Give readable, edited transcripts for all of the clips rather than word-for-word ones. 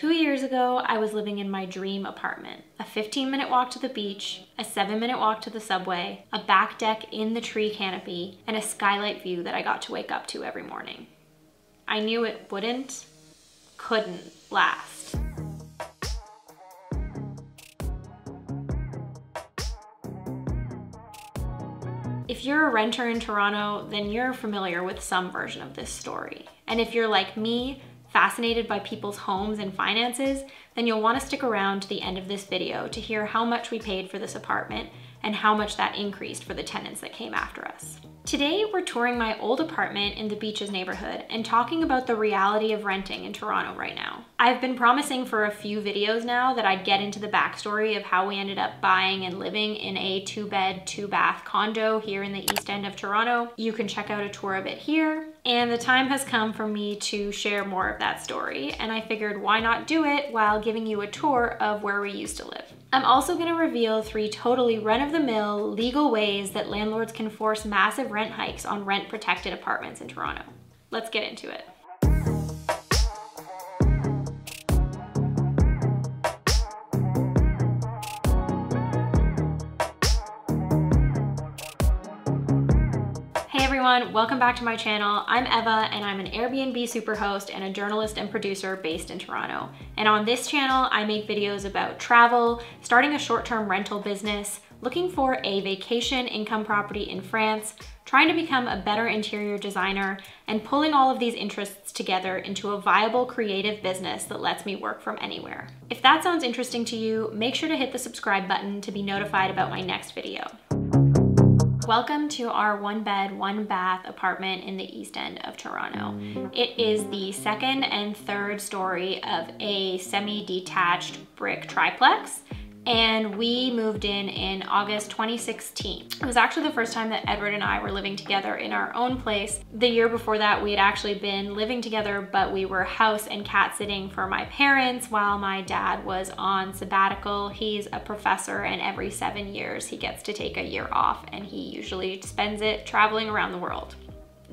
2 years ago, I was living in my dream apartment. A 15-minute walk to the beach, a 7-minute walk to the subway, a back deck in the tree canopy, and a skylight view that I got to wake up to every morning. I knew it couldn't last. If you're a renter in Toronto, then you're familiar with some version of this story. And if you're like me, fascinated by people's homes and finances, then you'll want to stick around to the end of this video to hear how much we paid for this apartment and how much that increased for the tenants that came after us. Today, we're touring my old apartment in the Beaches neighborhood and talking about the reality of renting in Toronto right now. I've been promising for a few videos now that I'd get into the backstory of how we ended up buying and living in a 2-bed, 2-bath condo here in the East End of Toronto. You can check out a tour of it here. And the time has come for me to share more of that story, and I figured why not do it while giving you a tour of where we used to live. I'm also going to reveal 3 totally run-of-the-mill legal ways that landlords can force massive rent hikes on rent-protected apartments in Toronto. Let's get into it. Welcome back to my channel. I'm Eva and I'm an Airbnb superhost and a journalist and producer based in Toronto. And on this channel, I make videos about travel, starting a short-term rental business, looking for a vacation income property in France, trying to become a better interior designer, and pulling all of these interests together into a viable creative business that lets me work from anywhere. If that sounds interesting to you, make sure to hit the subscribe button to be notified about my next video. Welcome to our 1-bed, 1-bath apartment in the East End of Toronto. It is the 2nd and 3rd story of a semi-detached brick triplex, and we moved in August 2016. It was actually the first time that Edward and I were living together in our own place. The year before that, we had actually been living together, but we were house and cat sitting for my parents while my dad was on sabbatical. He's a professor, and every 7 years he gets to take a year off, and he usually spends it traveling around the world.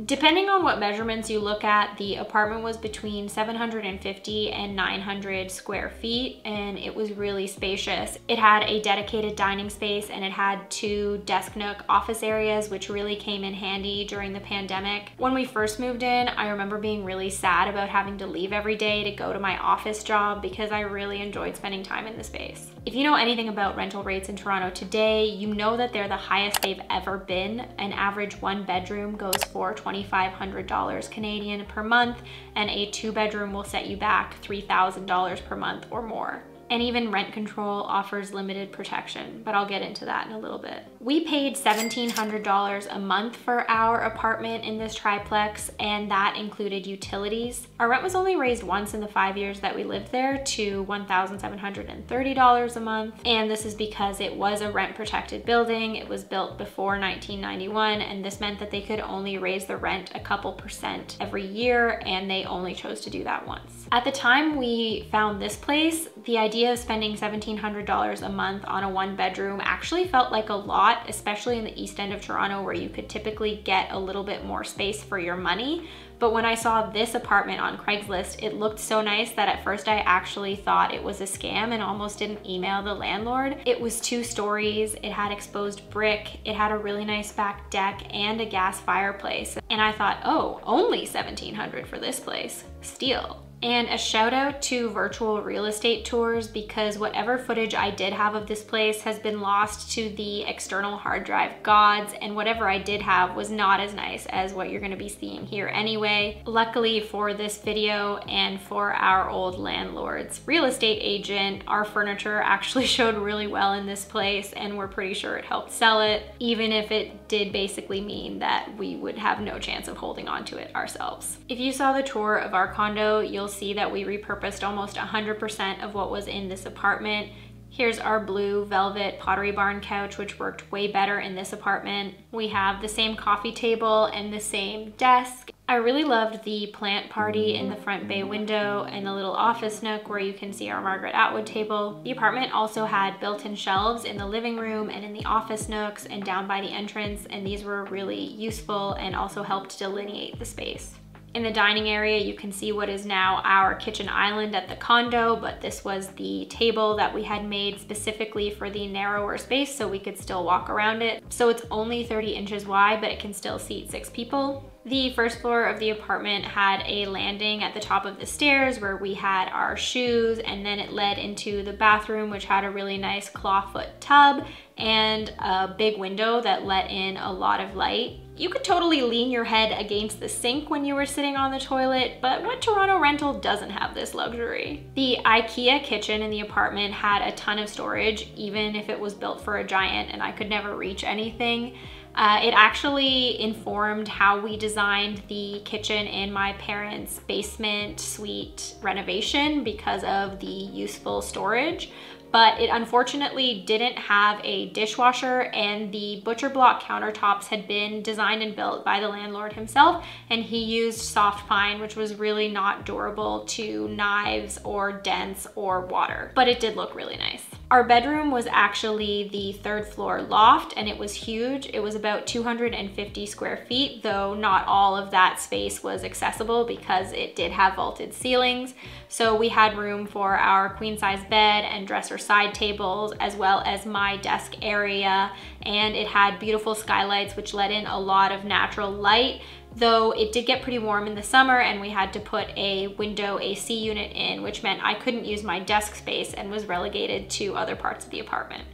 Depending on what measurements you look at, the apartment was between 750 and 900 square feet, and it was really spacious. It had a dedicated dining space and it had 2 desk nook office areas, which really came in handy during the pandemic. When we first moved in, I remember being really sad about having to leave every day to go to my office job because I really enjoyed spending time in the space. If you know anything about rental rates in Toronto today, you know that they're the highest they've ever been. An average 1-bedroom goes for $2,500 Canadian per month, and a 2-bedroom will set you back $3,000 per month or more. And even rent control offers limited protection, but I'll get into that in a little bit. We paid $1,700 a month for our apartment in this triplex, and that included utilities. Our rent was only raised once in the 5 years that we lived there to $1,730 a month, and this is because it was a rent-protected building. It was built before 1991, and this meant that they could only raise the rent a couple % every year, and they only chose to do that once. At the time we found this place, the idea of spending $1,700 a month on a 1-bedroom actually felt like a lot, especially in the East End of Toronto where you could typically get a little bit more space for your money. But when I saw this apartment on Craigslist, it looked so nice that at first I actually thought it was a scam and almost didn't email the landlord. It was 2 stories, it had exposed brick, it had a really nice back deck and a gas fireplace. And I thought, oh, only $1,700 for this place, steal. And a shout out to virtual real estate tours, because whatever footage I did have of this place has been lost to the external hard drive gods, and whatever I did have was not as nice as what you're gonna be seeing here anyway. Luckily for this video and for our old landlord's real estate agent, our furniture actually showed really well in this place, and we're pretty sure it helped sell it, even if it did basically mean that we would have no chance of holding on to it ourselves. If you saw the tour of our condo, you'll see that we repurposed almost 100% of what was in this apartment. Here's our blue velvet Pottery Barn couch, which worked way better in this apartment. We have the same coffee table and the same desk. I really loved the plant party in the front bay window and the little office nook where you can see our Margaret Atwood table. The apartment also had built-in shelves in the living room and in the office nooks and down by the entrance, and these were really useful and also helped delineate the space. In the dining area, you can see what is now our kitchen island at the condo, but this was the table that we had made specifically for the narrower space so we could still walk around it. So it's only 30 inches wide, but it can still seat 6 people. The first floor of the apartment had a landing at the top of the stairs where we had our shoes, and then it led into the bathroom, which had a really nice clawfoot tub and a big window that let in a lot of light. You could totally lean your head against the sink when you were sitting on the toilet, but what Toronto rental doesn't have this luxury? The IKEA kitchen in the apartment had a ton of storage, even if it was built for a giant and I could never reach anything. It actually informed how we designed the kitchen in my parents' basement suite renovation because of the useful storage. But it unfortunately didn't have a dishwasher, and the butcher block countertops had been designed and built by the landlord himself, and he used soft pine, which was really not durable to knives or dents or water, but it did look really nice. Our bedroom was actually the 3rd floor loft, and it was huge. It was about 250 square feet, though not all of that space was accessible because it did have vaulted ceilings. So we had room for our queen size bed and dresser side tables, as well as my desk area, and it had beautiful skylights which let in a lot of natural light, though it did get pretty warm in the summer and we had to put a window AC unit in, which meant I couldn't use my desk space and was relegated to other parts of the apartment.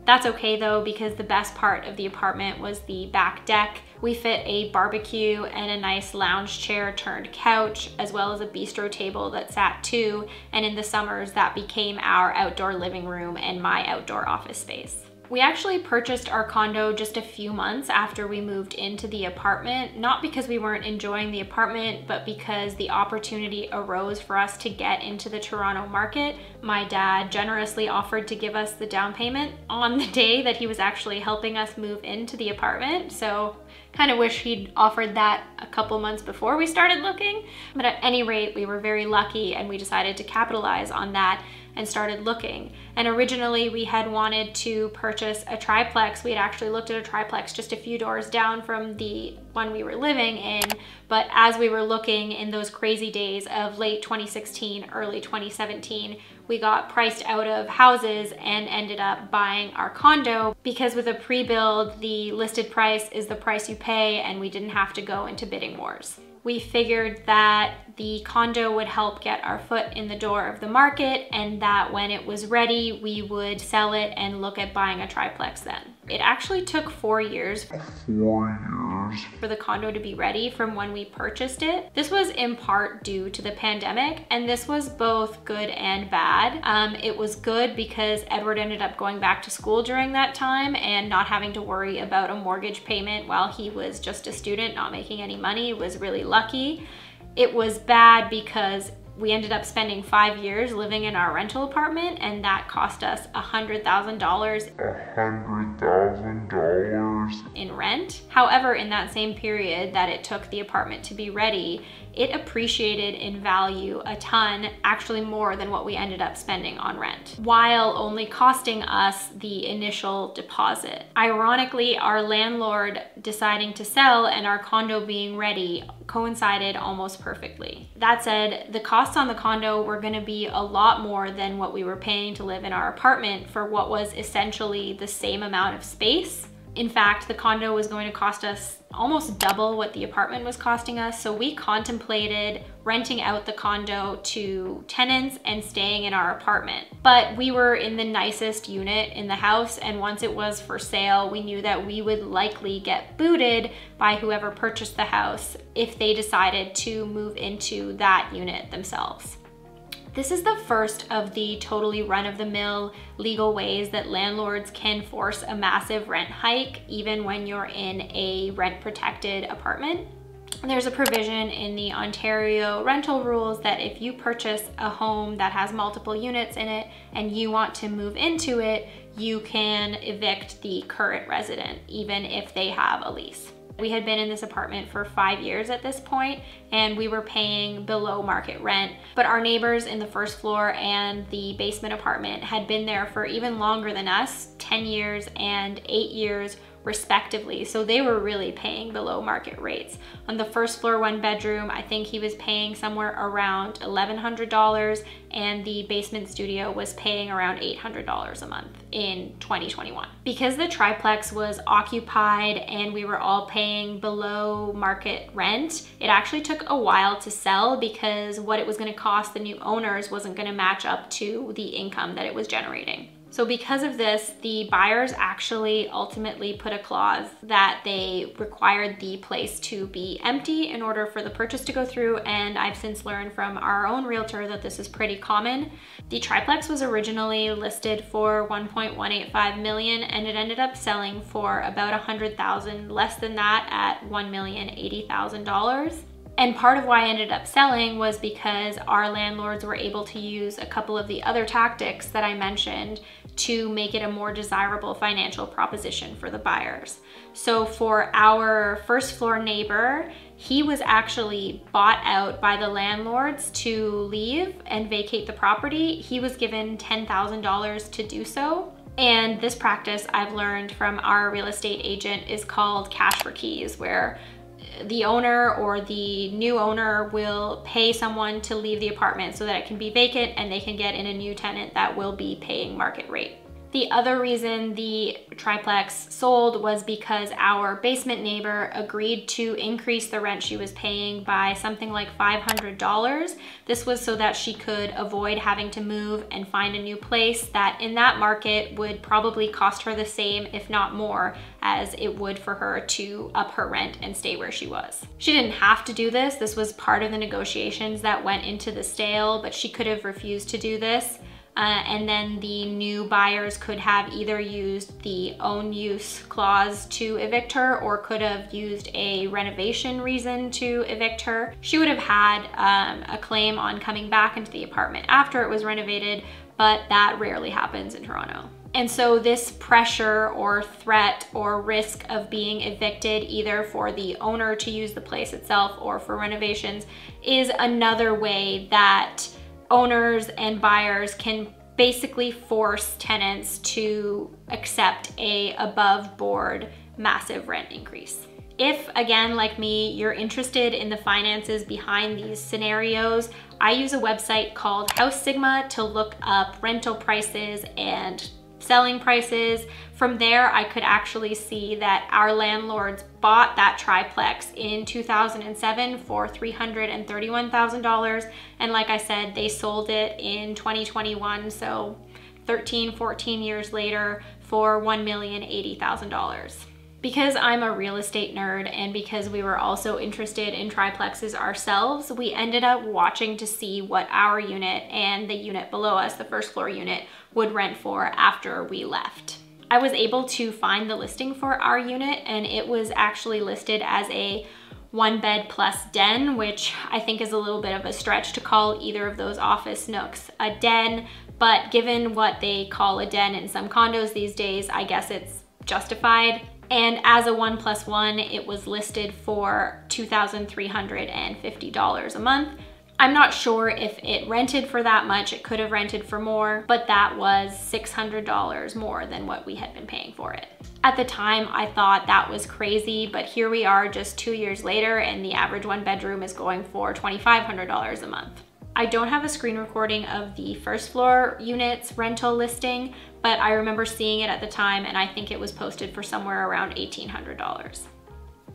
That's okay though, because the best part of the apartment was the back deck. We fit a barbecue and a nice lounge chair turned couch, as well as a bistro table that sat 2, and in the summers that became our outdoor living room and my outdoor office space. We actually purchased our condo just a few months after we moved into the apartment, not because we weren't enjoying the apartment, but because the opportunity arose for us to get into the Toronto market. My dad generously offered to give us the down payment on the day that he was actually helping us move into the apartment. So kind of wish he'd offered that a couple months before we started looking. But at any rate, we were very lucky and we decided to capitalize on that and started looking. And originally we had wanted to purchase a triplex. We had actually looked at a triplex just a few doors down from the one we were living in, but as we were looking in those crazy days of late 2016, early 2017, we got priced out of houses and ended up buying our condo, because with a pre-build, the listed price is the price you pay, and we didn't have to go into bidding wars. We figured that the condo would help get our foot in the door of the market, and that when it was ready, we would sell it and look at buying a triplex then. It actually took 4 years for the condo to be ready from when we purchased it. This was in part due to the pandemic, and this was both good and bad. It was good because Edward ended up going back to school during that time and not having to worry about a mortgage payment while he was just a student, not making any money. It was really lucky. It was bad because we ended up spending 5 years living in our rental apartment, and that cost us $100,000 in rent. However, in that same period that it took the apartment to be ready, it appreciated in value a ton, actually more than what we ended up spending on rent, while only costing us the initial deposit. Ironically, our landlord deciding to sell and our condo being ready coincided almost perfectly. That said, the costs on the condo were gonna be a lot more than what we were paying to live in our apartment for what was essentially the same amount of space. In fact, the condo was going to cost us almost double what the apartment was costing us, so we contemplated renting out the condo to tenants and staying in our apartment. But we were in the nicest unit in the house, and once it was for sale, we knew that we would likely get booted by whoever purchased the house if they decided to move into that unit themselves. This is the first of the totally run-of-the-mill legal ways that landlords can force a massive rent hike even when you're in a rent-protected apartment. There's a provision in the Ontario rental rules that if you purchase a home that has multiple units in it and you want to move into it, you can evict the current resident even if they have a lease. We had been in this apartment for 5 years at this point, and we were paying below market rent. But our neighbors in the first floor and the basement apartment had been there for even longer than us, 10 years and 8 years respectively. So they were really paying below market rates. On the first floor, 1 bedroom, I think he was paying somewhere around $1,100, and the basement studio was paying around $800 a month in 2021. Because the triplex was occupied and we were all paying below market rent, it actually took a while to sell because what it was going to cost the new owners wasn't going to match up to the income that it was generating. So because of this, the buyers actually ultimately put a clause that they required the place to be empty in order for the purchase to go through, and I've since learned from our own realtor that this is pretty common. The triplex was originally listed for $1.185 million, and it ended up selling for about $100,000, less than that at $1,080,000. And part of why I ended up selling was because our landlords were able to use a couple of the other tactics that I mentioned to make it a more desirable financial proposition for the buyers. So for our first floor neighbor, he was actually bought out by the landlords to leave and vacate the property. He was given $10,000 to do so. And this practice I've learned from our real estate agent is called cash for keys, where the owner or the new owner will pay someone to leave the apartment so that it can be vacant and they can get in a new tenant that will be paying market rate. The other reason the triplex sold was because our basement neighbor agreed to increase the rent she was paying by something like $500. This was so that she could avoid having to move and find a new place that in that market would probably cost her the same, if not more, as it would for her to up her rent and stay where she was. She didn't have to do this. This was part of the negotiations that went into the sale, but she could have refused to do this. And then the new buyers could have either used the own use clause to evict her or could have used a renovation reason to evict her. She would have had a claim on coming back into the apartment after it was renovated, but that rarely happens in Toronto. And so this pressure or threat or risk of being evicted, either for the owner to use the place itself or for renovations, is another way that owners and buyers can basically force tenants to accept a above board massive rent increase. If, again, like me, you're interested in the finances behind these scenarios, I use a website called House Sigma to look up rental prices and selling prices. From there, I could actually see that our landlords bought that triplex in 2007 for $331,000. And like I said, they sold it in 2021, so 13, 14 years later for $1,080,000. Because I'm a real estate nerd and because we were also interested in triplexes ourselves, we ended up watching to see what our unit and the unit below us, the first floor unit, would rent for after we left. I was able to find the listing for our unit, and it was actually listed as a 1 bed plus den, which I think is a little bit of a stretch to call either of those office nooks a den, but given what they call a den in some condos these days, I guess it's justified. And as a 1+1, it was listed for $2,350 a month. I'm not sure if it rented for that much. It could have rented for more, but that was $600 more than what we had been paying for it. At the time, I thought that was crazy, but here we are just 2 years later, and the average 1 bedroom is going for $2,500 a month. I don't have a screen recording of the first floor unit's rental listing, but I remember seeing it at the time, and I think it was posted for somewhere around $1,800.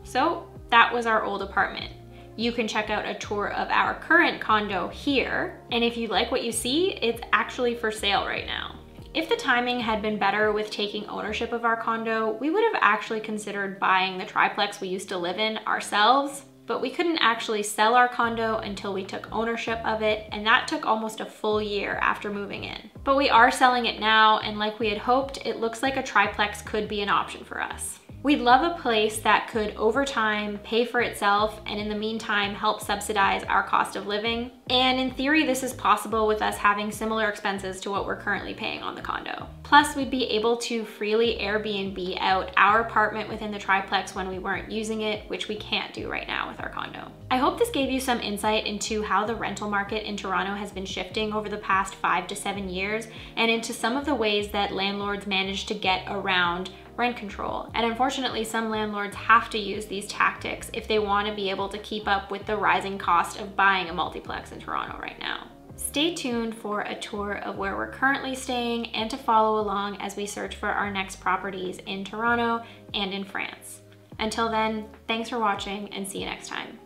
So that was our old apartment. You can check out a tour of our current condo here, and if you like what you see, it's actually for sale right now. If the timing had been better with taking ownership of our condo, we would have actually considered buying the triplex we used to live in ourselves, but we couldn't actually sell our condo until we took ownership of it, and that took almost a full year after moving in. But we are selling it now, and like we had hoped, it looks like a triplex could be an option for us. We'd love a place that could, over time, pay for itself and in the meantime help subsidize our cost of living. And in theory, this is possible with us having similar expenses to what we're currently paying on the condo. Plus, we'd be able to freely Airbnb out our apartment within the triplex when we weren't using it, which we can't do right now with our condo. I hope this gave you some insight into how the rental market in Toronto has been shifting over the past 5 to 7 years, and into some of the ways that landlords manage to get around rent control. And unfortunately, some landlords have to use these tactics if they want to be able to keep up with the rising cost of buying a multiplex in Toronto right now. Stay tuned for a tour of where we're currently staying and to follow along as we search for our next properties in Toronto and in France. Until then, thanks for watching and see you next time.